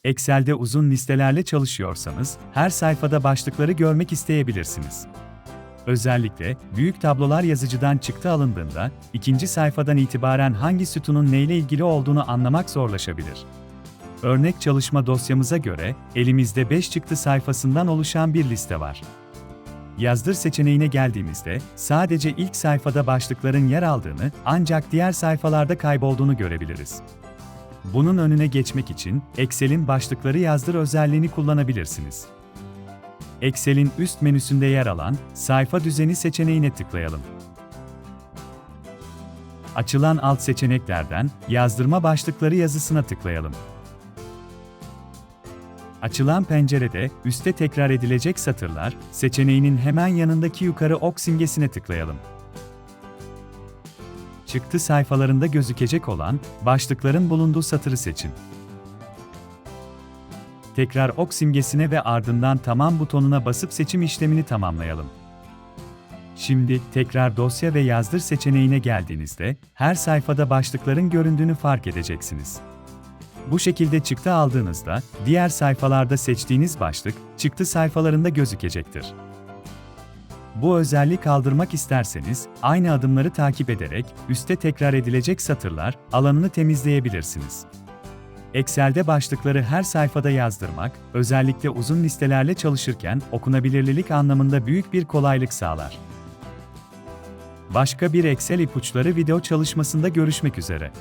Excel'de uzun listelerle çalışıyorsanız, her sayfada başlıkları görmek isteyebilirsiniz. Özellikle, büyük tablolar yazıcıdan çıktı alındığında, ikinci sayfadan itibaren hangi sütunun neyle ilgili olduğunu anlamak zorlaşabilir. Örnek çalışma dosyamıza göre, elimizde 5 çıktı sayfasından oluşan bir liste var. Yazdır seçeneğine geldiğimizde, sadece ilk sayfada başlıkların yer aldığını, ancak diğer sayfalarda kaybolduğunu görebiliriz. Bunun önüne geçmek için, Excel'in başlıkları yazdır özelliğini kullanabilirsiniz. Excel'in üst menüsünde yer alan Sayfa düzeni seçeneğine tıklayalım. Açılan alt seçeneklerden Yazdırma başlıkları yazısına tıklayalım. Açılan pencerede üstte tekrar edilecek satırlar seçeneğinin hemen yanındaki yukarı ok simgesine tıklayalım. Çıktı sayfalarında gözükecek olan başlıkların bulunduğu satırı seçin. Tekrar ok simgesine ve ardından tamam butonuna basıp seçim işlemini tamamlayalım. Şimdi tekrar dosya ve yazdır seçeneğine geldiğinizde her sayfada başlıkların göründüğünü fark edeceksiniz. Bu şekilde çıktı aldığınızda diğer sayfalarda seçtiğiniz başlık çıktı sayfalarında gözükecektir. Bu özelliği kaldırmak isterseniz aynı adımları takip ederek üstte tekrar edilecek satırlar alanını temizleyebilirsiniz. Excel'de başlıkları her sayfada yazdırmak, özellikle uzun listelerle çalışırken okunabilirlik anlamında büyük bir kolaylık sağlar. Başka bir Excel ipuçları video çalışmasında görüşmek üzere.